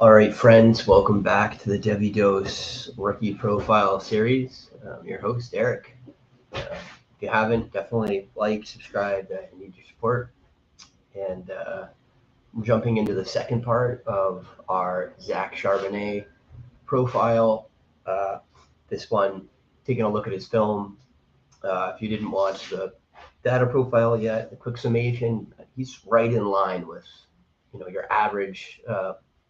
All right, friends, welcome back to the Debbie Dose Rookie Profile Series. I'm your host, Eric. If you haven't, definitely like, subscribe. I need your support. And I'm jumping into the second part of our Zach Charbonnet profile. Uh, this one, taking a look at his film. If you didn't watch the data profile yet, the quick summation, he's right in line with, your average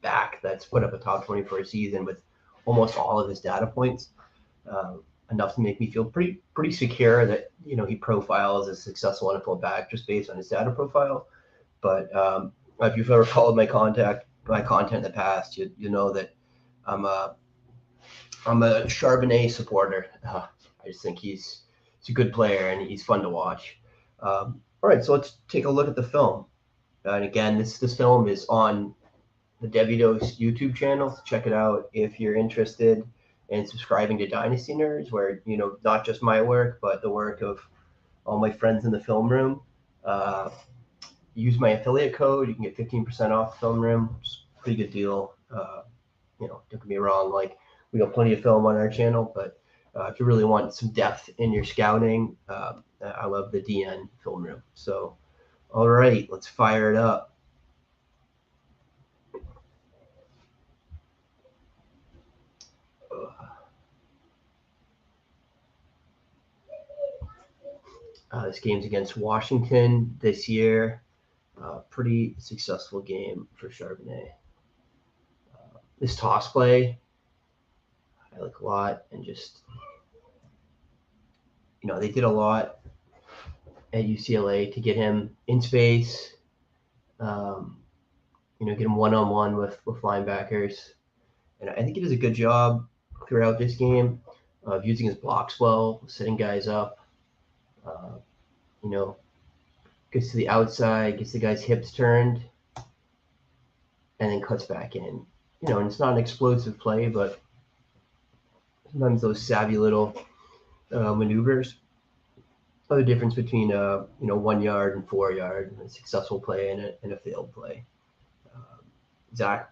back that's put up a top 20 for a season with almost all of his data points. Uh, Enough to make me feel pretty secure that he profiles as a successful NFL back just based on his data profile. But if you've ever followed my content in the past, you know that I'm a Charbonnet supporter. I just think he's a good player and he's fun to watch. All right, so let's take a look at the film. And again, this film is on the Devidos YouTube channel. So check it out if you're interested in subscribing to Dynasty Nerds, where not just my work, but the work of all my friends in the film room. Use my affiliate code. You can get 15% off the film room, which is a pretty good deal. Don't get me wrong, like we got plenty of film on our channel, but if you really want some depth in your scouting, I love the DN film room. So, all right, let's fire it up. This game's against Washington this year. Pretty successful game for Charbonnet. This toss play, I like a lot, and just, they did a lot at UCLA to get him in space, get him one-on-one with linebackers. And I think he does a good job throughout this game of using his blocks well, setting guys up, gets to the outside, gets the guy's hips turned, and then cuts back in. And it's not an explosive play, but sometimes those savvy little maneuvers are the difference between 1 yard and 4 yard, a successful play and a failed play. Zach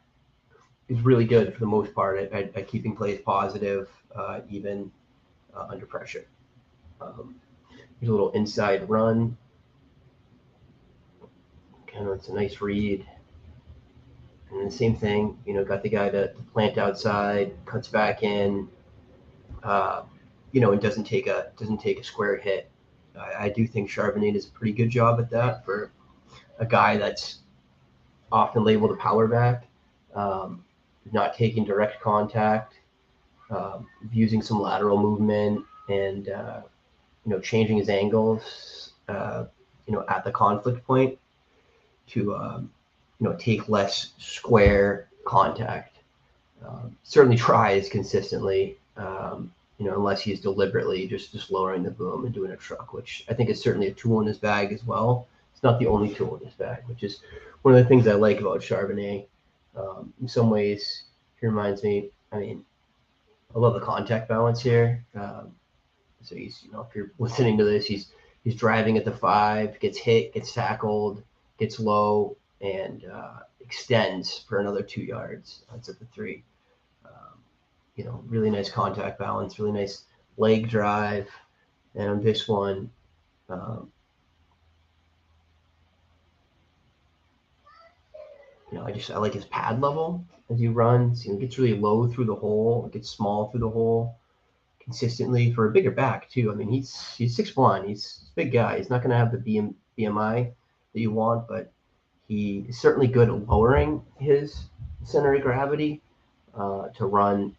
is really good for the most part at keeping plays positive, even under pressure. There's a little inside run. It's a nice read. And the same thing, got the guy to plant outside, cuts back in, and doesn't take a square hit. I do think Charbonnet does a pretty good job at that for a guy that's often labeled a power back, not taking direct contact, using some lateral movement, and changing his angles, at the conflict point to take less square contact. Certainly tries consistently, unless he's deliberately just lowering the boom and doing a truck, which I think is certainly a tool in his bag as well. It's not the only tool in his bag, which is one of the things I like about Charbonnet. In some ways, he reminds me, I love the contact balance here. So he's, if you're listening to this, he's driving at the 5, gets hit, gets tackled, gets low, and extends for another 2 yards. That's at the 3. Really nice contact balance, really nice leg drive. And on this one, I like his pad level as he runs. It gets really low through the hole, it gets small through the hole consistently for a bigger back too. He's 6'1", he's a big guy. He's not going to have the BMI that you want, but he is certainly good at lowering his center of gravity to run,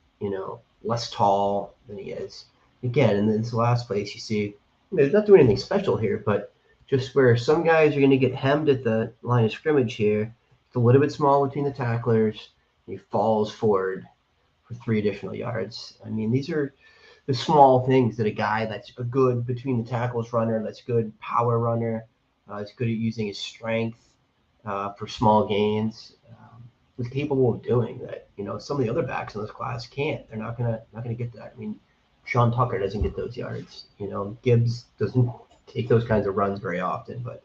less tall than he is. Again, in this last place, you see, he's not doing anything special here, but just where some guys are going to get hemmed at the line of scrimmage here, it's a little bit small between the tacklers, and he falls forward for 3 additional yards. These are the small things that a guy that's a good between the tackles runner, that's good power runner, is good at using his strength for small gains, was capable of doing that. Some of the other backs in this class can't. They're not gonna get that. Sean Tucker doesn't get those yards. Gibbs doesn't take those kinds of runs very often. But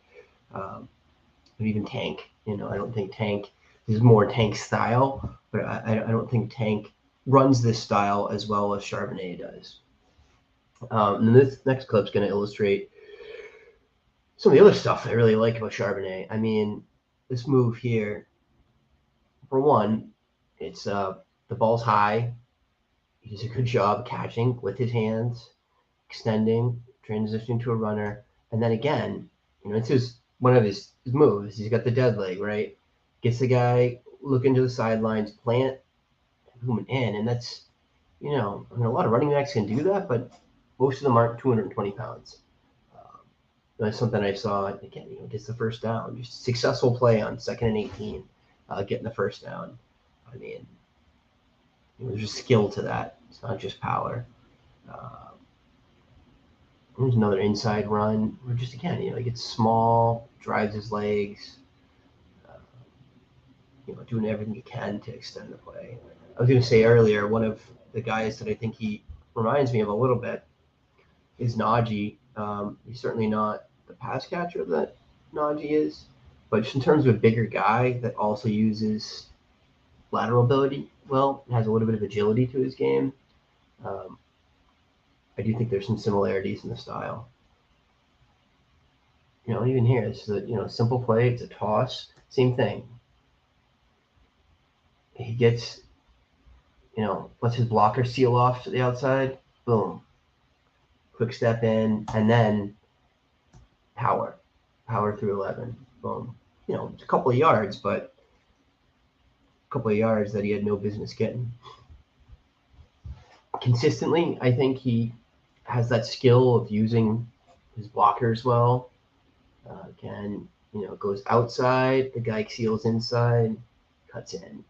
even Tank, I don't think Tank This is more Tank style, but I don't think Tank runs this style as well as Charbonnet does. And this next clip's going to illustrate some of the other stuff I really like about Charbonnet. I mean, this move here, for one, it's the ball's high. He does a good job catching with his hands, extending, transitioning to a runner, and then again, it's one of his moves. He's got the dead leg, right? Gets the guy looking to the sidelines, plant, moving in, and that's I mean, a lot of running backs can do that, but most of them aren't 220 pounds. That's something I saw again. Gets the first down, just successful play on 2nd and 18, getting the first down. I mean, there's just skill to that. It's not just power. There's another inside run. Or just again, he gets small, drives his legs, doing everything he can to extend the play. I was going to say earlier, one of the guys that I think he reminds me of a little bit is Najee. He's certainly not the pass catcher that Najee is, but just in terms of a bigger guy that also uses lateral ability well, has a little bit of agility to his game. I do think there's some similarities in the style. Even here, it's a simple play. It's a toss. Same thing. He gets, lets his blocker seal off to the outside. Boom. Quick step in, and then power through 11. Boom. It's a couple of yards, but a couple of yards that he had no business getting. Consistently, I think he has that skill of using his blockers well. Again, goes outside, the guy seals inside, cuts in,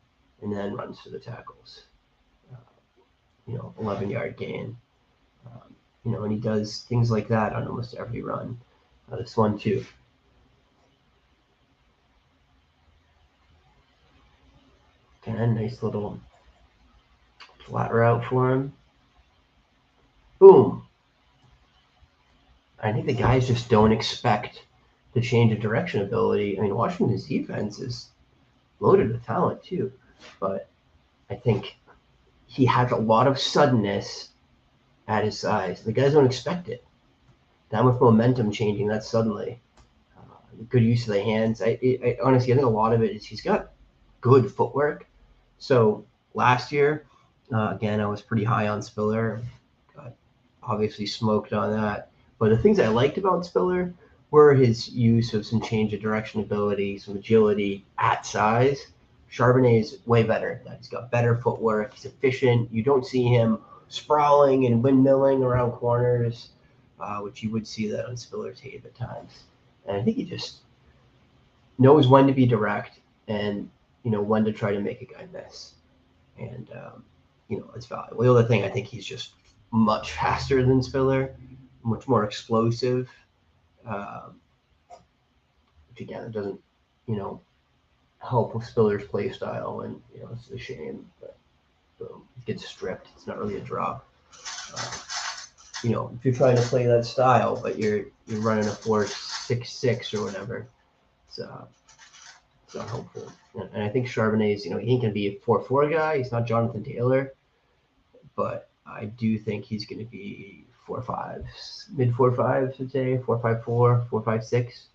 and then runs for the tackles. 11-yard gain. And he does things like that on almost every run. This one too. Again, nice little flat route for him. Boom. I think the guys just don't expect the change of direction ability. I mean, Washington's defense is loaded with talent too, but I think he has a lot of suddenness at his size. The guys don't expect it. That much momentum changing that suddenly. Good use of the hands. I honestly, I think a lot of it is he's got good footwork. So last year, again, I was pretty high on Spiller. Got obviously smoked on that. But the things I liked about Spiller were his use of some change of direction ability, some agility at size. Charbonnet is way better. He's got better footwork. He's efficient. You don't see him sprawling and windmilling around corners, which you would see that on Spiller's tape at times. And I think he just knows when to be direct and when to try to make a guy miss. And it's valuable. The other thing, I think he's just much faster than Spiller, much more explosive. Which again, it doesn't help with Spiller's play style, and it's a shame. But boom, it gets stripped. It's not really a drop. If you're trying to play that style, but you're running a 4.66 or whatever, it's not helpful. And I think Charbonnet's, he can be a 4.4 guy. He's not Jonathan Taylor, but I do think he's going to be 4.5, mid 4.5s, I'd say 4.54, 4.56.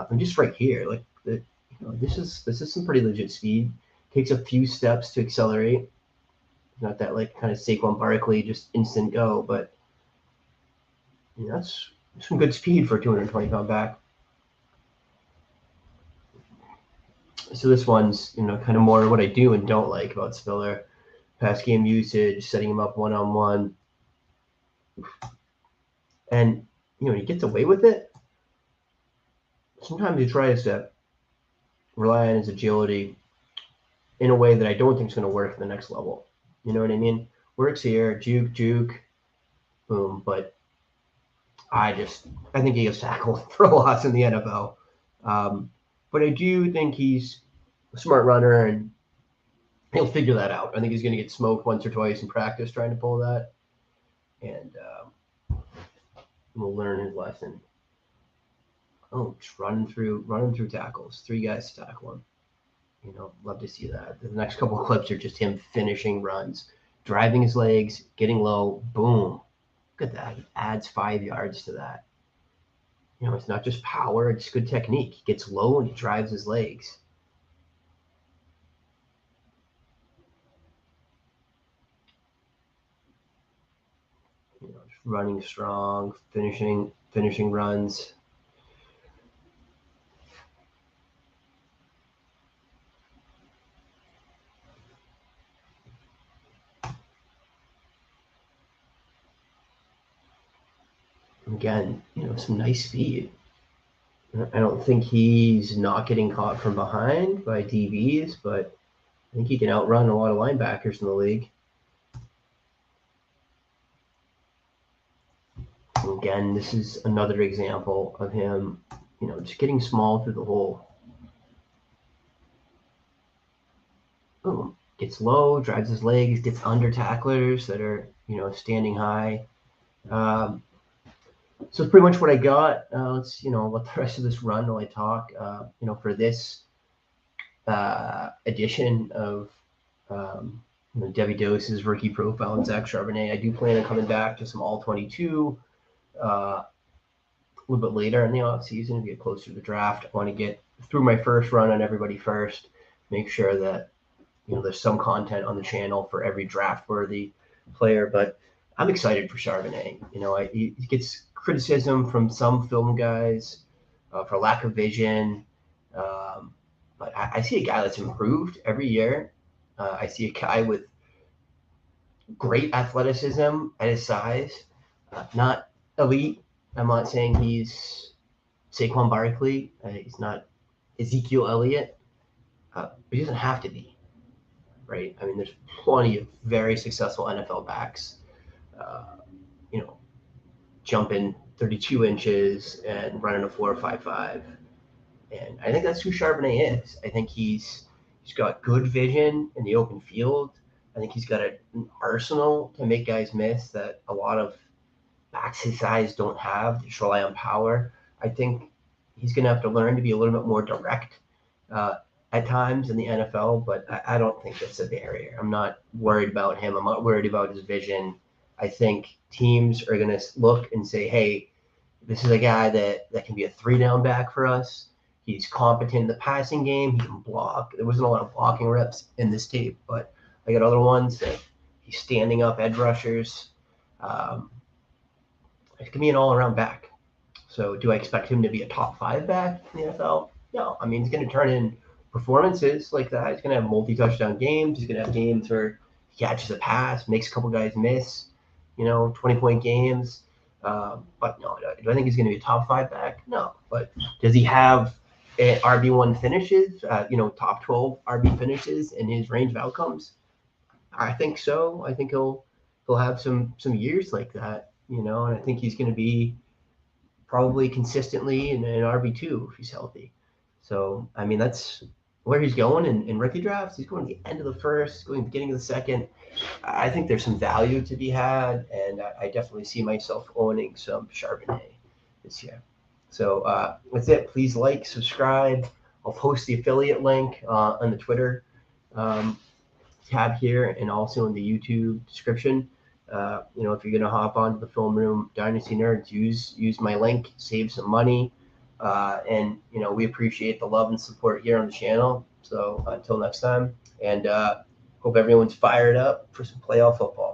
And just right here, like this is some pretty legit speed. Takes a few steps to accelerate. Not that like kind of Saquon Barkley just instant go, but that's some good speed for a 220-pound back. So this one's kind of more what I do and don't like about Spiller. Pass game usage, setting him up one-on-one, and he gets away with it. Sometimes he tries to rely on his agility in a way that I don't think is going to work at the next level. You know what I mean? Works here, juke, boom. But I think he gets tackled for a loss in the NFL. But I do think he's a smart runner, and he'll figure that out. I think he's going to get smoked once or twice in practice trying to pull that, and we'll learn his lesson. Oh, just running through tackles. 3 guys to tackle him. Love to see that. The next couple of clips are just him finishing runs, driving his legs, getting low, boom. Look at that. He adds 5 yards to that. It's not just power, it's good technique. He gets low and he drives his legs. Just running strong, finishing runs. Again, some nice speed. I don't think he's not getting caught from behind by DBs, but I think he can outrun a lot of linebackers in the league. Again, this is another example of him, just getting small through the hole. Boom. Gets low, drives his legs, gets under tacklers that are, standing high. So pretty much what I got. Let's, let the rest of this run while I talk. For this edition of Debbie Dose's rookie profile and Zach Charbonnet, I do plan on coming back to some all 22 a little bit later in the off season, get closer to the draft. I want to get through my first run on everybody first, make sure that there's some content on the channel for every draft worthy player. But I'm excited for Charbonnet. He gets criticism from some film guys for lack of vision, but I see a guy that's improved every year. I see a guy with great athleticism at his size, not elite. I'm not saying he's Saquon Barkley. He's not Ezekiel Elliott. But he doesn't have to be, right? I mean, there's plenty of very successful NFL backs, jumping 32 inches and running a 4.55. And I think that's who Charbonnet is. I think he's got good vision in the open field. I think he's got an arsenal to make guys miss that a lot of backs his size don't have. They just rely on power. I think he's going to have to learn to be a little bit more direct at times in the NFL, but I don't think that's a barrier. I'm not worried about him. I'm not worried about his vision. I think teams are going to look and say, hey, this is a guy that can be a 3-down back for us. He's competent in the passing game. He can block. There wasn't a lot of blocking reps in this tape, but I got other ones that he's standing up edge rushers. It can be an all-around back. So do I expect him to be a top 5 back in the NFL? No. I mean, he's going to turn in performances like that. He's going to have multi-touchdown games. He's going to have games where he catches a pass, makes a couple guys miss, 20-point games. But no, do I think he's going to be a top 5 back? No. But does he have RB1 finishes, top 12 RB finishes in his range of outcomes? I think so. I think he'll have some years like that, and I think he's going to be probably consistently in RB2 if he's healthy. So, I mean, that's where he's going in rookie drafts. He's going to the end of the first, going to the beginning of the second. I think there's some value to be had, and I definitely see myself owning some Charbonnet this year. So that's it. Please like, subscribe. I'll post the affiliate link on the Twitter tab here and also in the YouTube description. If you're going to hop onto the Film Room Dynasty Nerds, use my link, save some money. And we appreciate the love and support here on the channel. So until next time, and hope everyone's fired up for some playoff football.